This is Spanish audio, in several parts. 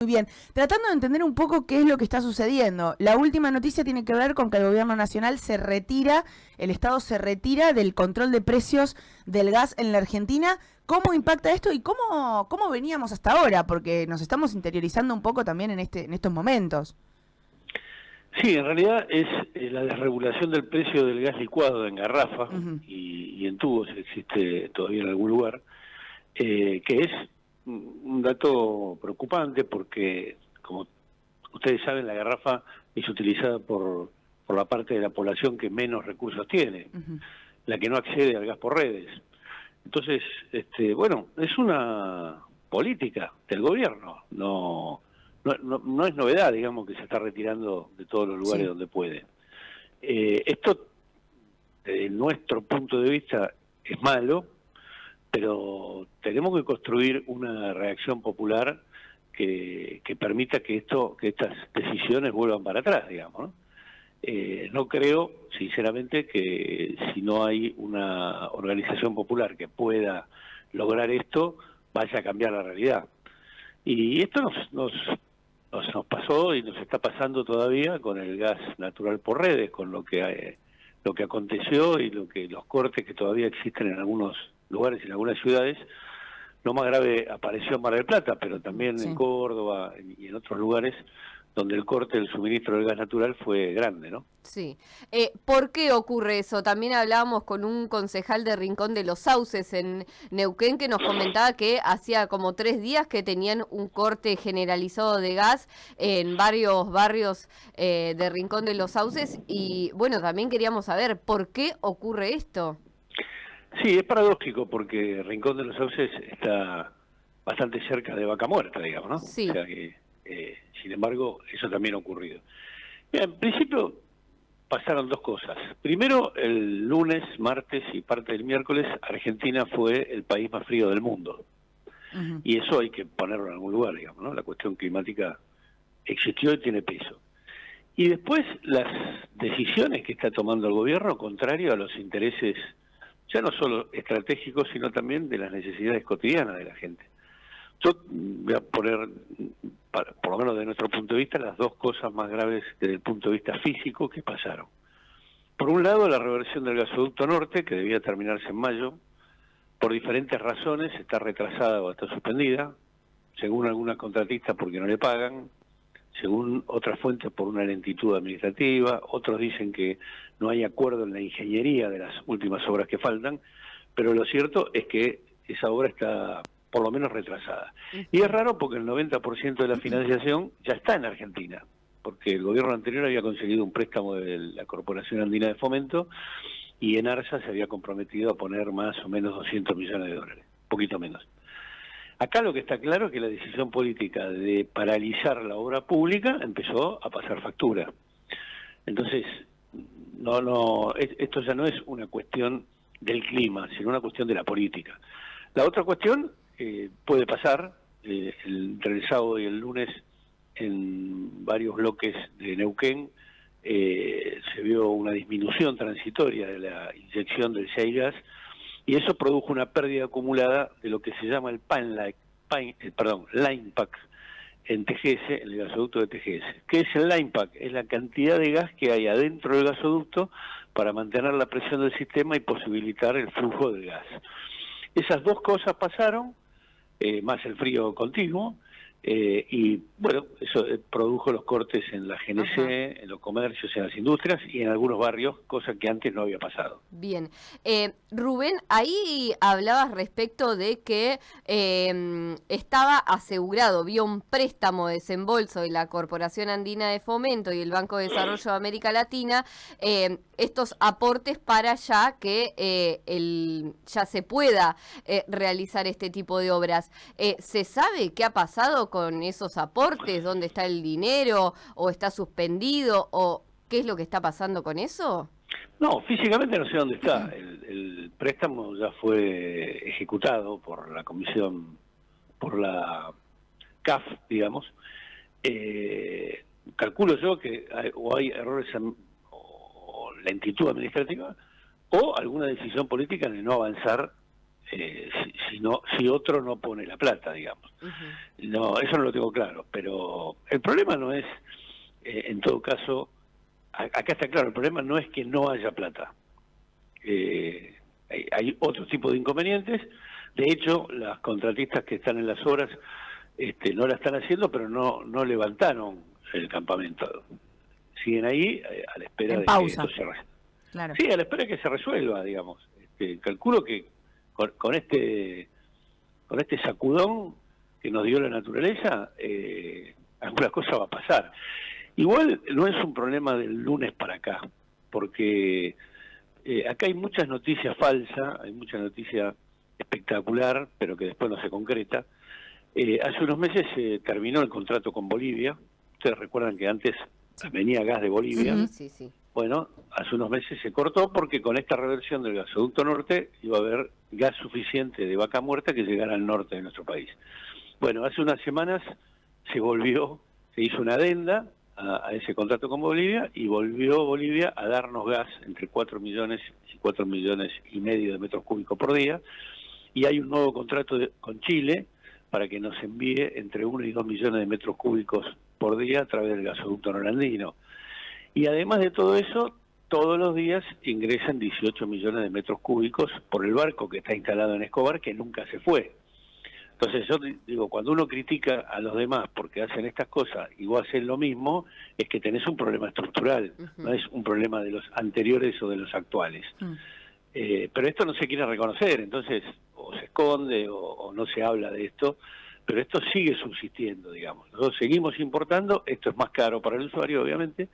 Muy bien, tratando de entender un poco qué es lo que está sucediendo. La última noticia tiene que ver con que el gobierno nacional se retira, el Estado se retira del control de precios del gas en la Argentina. ¿Cómo impacta esto y cómo veníamos hasta ahora? Porque nos estamos interiorizando un poco también en estos momentos. Sí, en realidad es la desregulación del precio del gas licuado en garrafa Uh-huh. y en tubos, existe todavía en algún lugar, que es un dato preocupante porque, como ustedes saben, la garrafa es utilizada por la parte de la población que menos recursos tiene, Uh-huh. la que no accede al gas por redes. Entonces, bueno, es una política del gobierno, no es novedad, digamos, que se está retirando de todos los lugares Sí. donde puede. Esto, desde nuestro punto de vista, es malo, pero tenemos que construir una reacción popular que permita que estas decisiones vuelvan para atrás, digamos, ¿no? No creo, sinceramente, que si no hay una organización popular que pueda lograr esto, vaya a cambiar la realidad. Y esto nos pasó y nos está pasando todavía con el gas natural por redes, con lo que aconteció y los cortes que todavía existen en algunos lugares y en algunas ciudades. Lo más grave apareció en Mar del Plata, pero también en Sí. Córdoba y en otros lugares donde el corte del suministro del gas natural fue grande, ¿no? Sí. ¿Por qué ocurre eso? También hablábamos con un concejal de Rincón de los Sauces en Neuquén que nos comentaba que hacía como 3 días que tenían un corte generalizado de gas en varios barrios de Rincón de los Sauces y bueno, también queríamos saber por qué ocurre esto. Sí, es paradójico porque Rincón de los Sauces está bastante cerca de Vaca Muerta, digamos, ¿no? O Sí. sea que, sin embargo, eso también ha ocurrido. Mira, en principio pasaron dos cosas. Primero, el lunes, martes y parte del miércoles, Argentina fue el país más frío del mundo. Uh-huh. Y eso hay que ponerlo en algún lugar, digamos, ¿no? La cuestión climática existió y tiene peso. Y después las decisiones que está tomando el gobierno, contrario a los intereses ya no solo estratégicos, sino también de las necesidades cotidianas de la gente. Yo voy a poner, por lo menos de nuestro punto de vista, las dos cosas más graves desde el punto de vista físico que pasaron. Por un lado, la reversión del gasoducto norte, que debía terminarse en mayo, por diferentes razones está retrasada o está suspendida, según algunas contratistas porque no le pagan, según otras fuentes por una lentitud administrativa, otros dicen que no hay acuerdo en la ingeniería de las últimas obras que faltan, pero lo cierto es que esa obra está por lo menos retrasada. Y es raro porque el 90% de la financiación ya está en Argentina, porque el gobierno anterior había conseguido un préstamo de la Corporación Andina de Fomento y Enarsa se había comprometido a poner más o menos 200 millones de dólares, poquito menos. Acá lo que está claro es que la decisión política de paralizar la obra pública empezó a pasar factura. Entonces, esto ya no es una cuestión del clima, sino una cuestión de la política. La otra cuestión puede pasar entre el sábado y el lunes en varios bloques de Neuquén. Se vio una disminución transitoria de la inyección del shale gas y eso produjo una pérdida acumulada de lo que se llama el line pack en TGS, en el gasoducto de TGS. ¿Qué es el line pack? Es la cantidad de gas que hay adentro del gasoducto para mantener la presión del sistema y posibilitar el flujo del gas. Esas dos cosas pasaron, más el frío continuo, y bueno, eso produjo los cortes en la GNC, Ajá. en los comercios, en las industrias y en algunos barrios, cosa que antes no había pasado. Bien. Rubén, ahí hablabas respecto de que estaba asegurado, vía un préstamo de desembolso de la Corporación Andina de Fomento y el Banco de Desarrollo de América Latina, estos aportes para ya que ya se pueda realizar este tipo de obras. ¿Se sabe qué ha pasado con esos aportes? ¿Dónde está el dinero? ¿O está suspendido? ¿O qué es lo que está pasando con eso? No, físicamente no sé dónde está. El préstamo ya fue ejecutado por la comisión, por la CAF, digamos. Calculo yo que o hay errores o lentitud administrativa o alguna decisión política de no avanzar si otro no pone la plata, digamos. No, eso no lo tengo claro, pero el problema no es, en todo caso, acá está claro, el problema no es que no haya plata. Hay otro tipo de inconvenientes. De hecho, las contratistas que están en las obras no la están haciendo, pero no levantaron el campamento. Siguen ahí a la espera en de pausa. que esto se Claro. Sí, a la espera de que se resuelva, digamos. Calculo que con este sacudón que nos dio la naturaleza, alguna cosa va a pasar. Igual no es un problema del lunes para acá, porque acá hay muchas noticias falsas, hay mucha noticia espectacular, pero que después no se concreta. Hace unos meses se terminó el contrato con Bolivia. Ustedes recuerdan que antes venía gas de Bolivia. Sí. Bueno, hace unos meses se cortó porque con esta reversión del gasoducto norte iba a haber gas suficiente de vaca muerta que llegara al norte de nuestro país. Bueno, hace unas semanas se hizo una adenda a ese contrato con Bolivia y volvió Bolivia a darnos gas entre 4 millones y 4 millones y medio de metros cúbicos por día, y hay un nuevo contrato con Chile para que nos envíe entre 1 y 2 millones de metros cúbicos por día a través del gasoducto norandino. Y además de todo eso, todos los días ingresan 18 millones de metros cúbicos por el barco que está instalado en Escobar, que nunca se fue. Entonces yo digo, cuando uno critica a los demás porque hacen estas cosas y vos haces lo mismo, es que tenés un problema estructural, no es un problema de los anteriores o de los actuales. Pero esto no se quiere reconocer, entonces o se esconde o no se habla de esto, pero esto sigue subsistiendo, digamos. Nosotros seguimos importando, esto es más caro para el usuario, obviamente,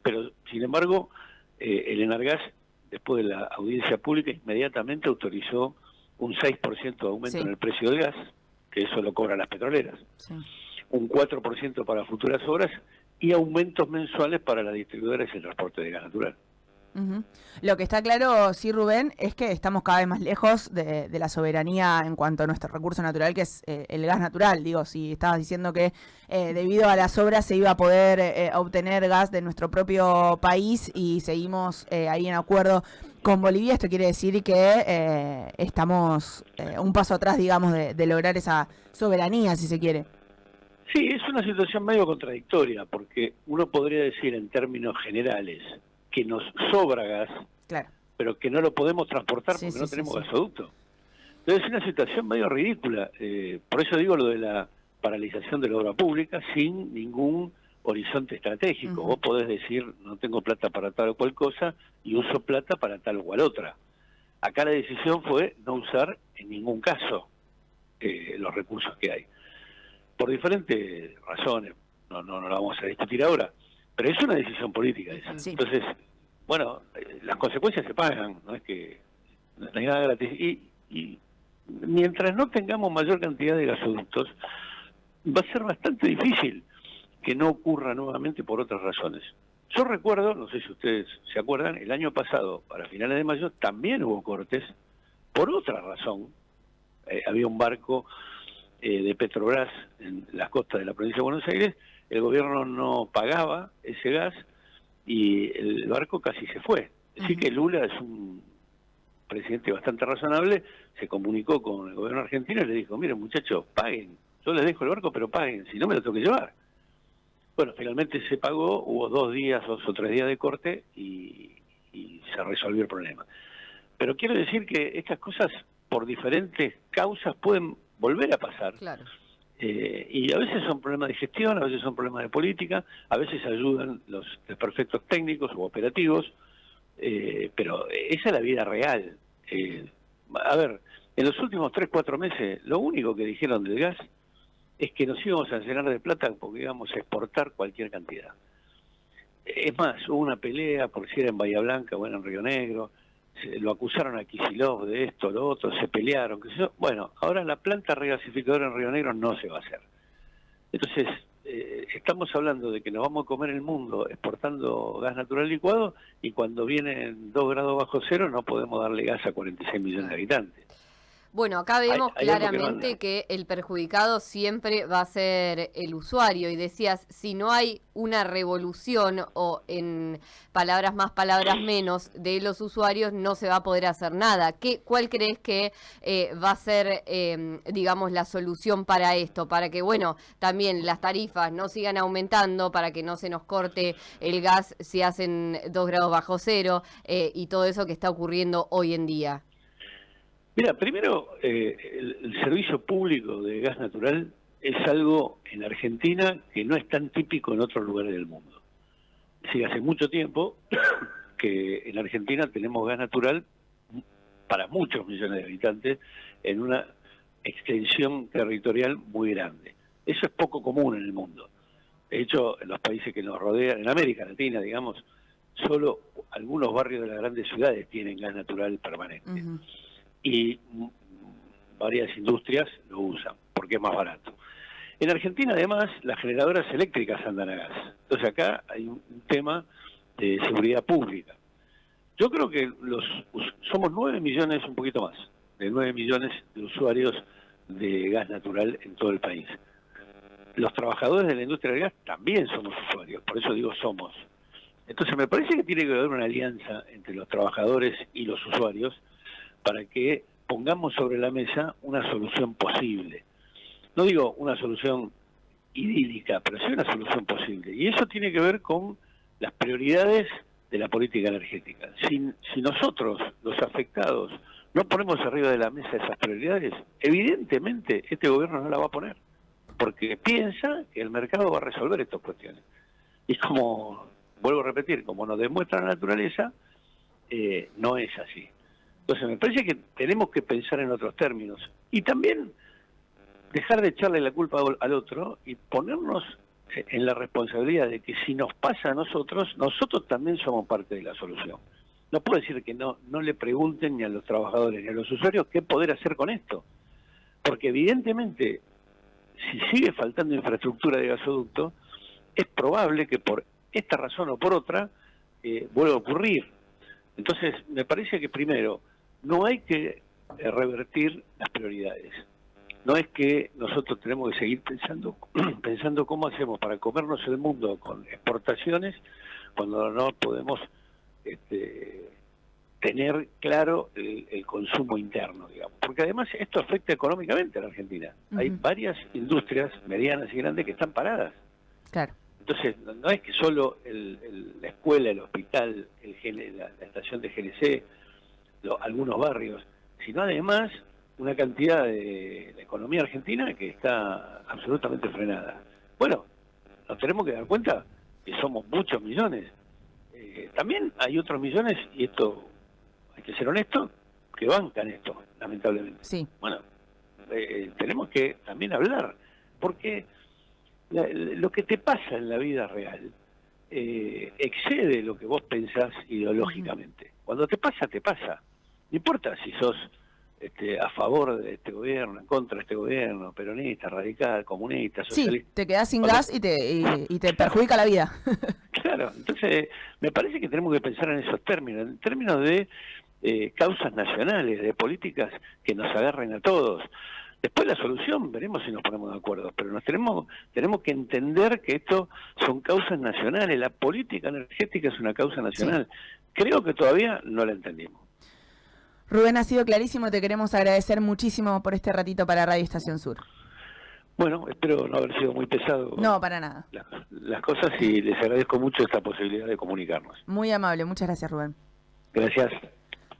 pero sin embargo, el Enargas, después de la audiencia pública, inmediatamente autorizó un 6% de aumento en el precio del gas, que eso lo cobran las petroleras, un 4% para futuras obras y aumentos mensuales para las distribuidoras y el transporte de gas natural. Lo que está claro, sí, Rubén, es que estamos cada vez más lejos de la soberanía en cuanto a nuestro recurso natural, que es el gas natural. Digo, si estabas diciendo que debido a las obras se iba a poder obtener gas de nuestro propio país y seguimos ahí en acuerdo con Bolivia, esto quiere decir que estamos un paso atrás, digamos, de lograr esa soberanía, si se quiere. Sí, es una situación medio contradictoria, porque uno podría decir en términos generales que nos sobra gas, claro, pero que no lo podemos transportar porque no tenemos gasoducto. Entonces es una situación medio ridícula. Por eso digo lo de la paralización de la obra pública sin ningún horizonte estratégico. Vos podés decir, no tengo plata para tal o cual cosa y uso plata para tal o cual otra. Acá la decisión fue no usar en ningún caso los recursos que hay. Por diferentes razones, no la vamos a discutir ahora, pero es una decisión política esa. Sí. Entonces, bueno, las consecuencias se pagan, no es que no hay nada gratis. Y mientras no tengamos mayor cantidad de gasoductos, va a ser bastante difícil que no ocurra nuevamente por otras razones. Yo recuerdo, no sé si ustedes se acuerdan, el año pasado, para finales de mayo, también hubo cortes por otra razón. Había un barco de Petrobras en las costas de la provincia de Buenos Aires, el gobierno no pagaba ese gas y el barco casi se fue. Así que Lula es un presidente bastante razonable, se comunicó con el gobierno argentino y le dijo, miren muchachos, paguen, yo les dejo el barco pero paguen, si no me lo tengo que llevar. Bueno, finalmente se pagó, hubo 2 o 3 días de corte y se resolvió el problema. Pero quiero decir que estas cosas por diferentes causas pueden volver a pasar. Claro. Y a veces son problemas de gestión, a veces son problemas de política, a veces ayudan los desperfectos técnicos u operativos, pero esa es la vida real. A ver, en los últimos 3-4 meses, lo único que dijeron del gas es que nos íbamos a llenar de plata porque íbamos a exportar cualquier cantidad. Es más, hubo una pelea por si era en Bahía Blanca o era en Río Negro, lo acusaron a Kicillof de esto, lo otro, se pelearon, qué sé yo. Bueno, ahora la planta regasificadora en Río Negro no se va a hacer. Entonces, estamos hablando de que nos vamos a comer el mundo exportando gas natural licuado y cuando vienen 2 grados bajo cero no podemos darle gas a 46 millones de habitantes. Bueno, acá vemos Hay algo que no claramente anda. que el perjudicado siempre va a ser el usuario. Y decías, si no hay una revolución o en palabras más, palabras menos de los usuarios, no se va a poder hacer nada. ¿Cuál crees que va a ser, digamos, la solución para esto? Para que, bueno, también las tarifas no sigan aumentando, para que no se nos corte el gas si hacen 2 grados bajo cero y todo eso que está ocurriendo hoy en día. Mira, primero, el servicio público de gas natural es algo en Argentina que no es tan típico en otros lugares del mundo. Sí, hace mucho tiempo que en Argentina tenemos gas natural para muchos millones de habitantes en una extensión territorial muy grande. Eso es poco común en el mundo. De hecho, en los países que nos rodean, en América Latina, digamos, solo algunos barrios de las grandes ciudades tienen gas natural permanente. Ujú. Y varias industrias lo usan porque es más barato. En Argentina, además, las generadoras eléctricas andan a gas. Entonces acá hay un tema de seguridad pública. Yo creo que somos 9 millones, un poquito más, de 9 millones de usuarios de gas natural en todo el país. Los trabajadores de la industria del gas también somos usuarios, por eso digo somos. Entonces me parece que tiene que haber una alianza entre los trabajadores y los usuarios para que pongamos sobre la mesa una solución posible. No digo una solución idílica, pero sí una solución posible. Y eso tiene que ver con las prioridades de la política energética. Si nosotros, los afectados, no ponemos arriba de la mesa esas prioridades, evidentemente este gobierno no la va a poner, porque piensa que el mercado va a resolver estas cuestiones. Y como, vuelvo a repetir, como nos demuestra la naturaleza, no es así. Entonces me parece que tenemos que pensar en otros términos y también dejar de echarle la culpa al otro y ponernos en la responsabilidad de que si nos pasa a nosotros también somos parte de la solución. No puedo decir que no le pregunten ni a los trabajadores ni a los usuarios qué poder hacer con esto, porque evidentemente si sigue faltando infraestructura de gasoducto, es probable que por esta razón o por otra vuelva a ocurrir. Entonces me parece que primero no hay que revertir las prioridades. No es que nosotros tenemos que seguir pensando cómo hacemos para comernos el mundo con exportaciones cuando no podemos tener claro el consumo interno, digamos. Porque además esto afecta económicamente a la Argentina. Uh-huh. Hay varias industrias medianas y grandes que están paradas. Claro. Entonces, no es que solo la escuela, el hospital, la estación de GNC, algunos barrios, sino además una cantidad de la economía argentina que está absolutamente frenada. Bueno, nos tenemos que dar cuenta que somos muchos millones. También hay otros millones, y esto hay que ser honesto, que bancan esto, lamentablemente. Sí. Bueno, tenemos que también hablar, porque lo que te pasa en la vida real excede lo que vos pensás ideológicamente. Cuando te pasa, te pasa. No importa si sos a favor de este gobierno, en contra de este gobierno, peronista, radical, comunista, socialista. Sí, te quedás sin gas y te perjudica la vida. Claro, entonces me parece que tenemos que pensar en esos términos, en términos de causas nacionales, de políticas que nos agarren a todos. Después la solución, veremos si nos ponemos de acuerdo, pero tenemos que entender que esto son causas nacionales, la política energética es una causa nacional. Sí. Creo que todavía no la entendimos. Rubén, ha sido clarísimo, te queremos agradecer muchísimo por este ratito para Radio Estación Sur. Bueno, espero no haber sido muy pesado. No, para nada. Las cosas y les agradezco mucho esta posibilidad de comunicarnos. Muy amable, muchas gracias, Rubén. Gracias.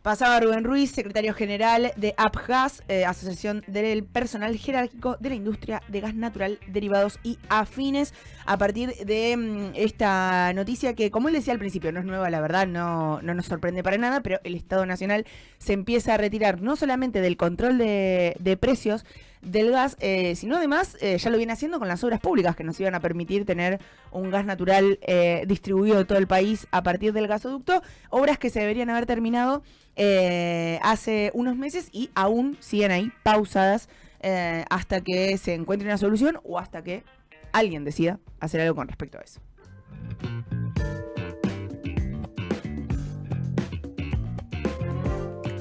Pasaba Rubén Ruiz, secretario general de APGAS, Asociación del Personal Jerárquico de la Industria de Gas Natural, Derivados y Afines, a partir de esta noticia que, como él decía al principio, no es nueva, la verdad, no nos sorprende para nada, pero el Estado Nacional se empieza a retirar no solamente del control de precios del gas, sino además ya lo viene haciendo con las obras públicas que nos iban a permitir tener un gas natural distribuido en todo el país a partir del gasoducto, obras que se deberían haber terminado hace unos meses y aún siguen ahí pausadas hasta que se encuentre una solución o hasta que alguien decida hacer algo con respecto a eso.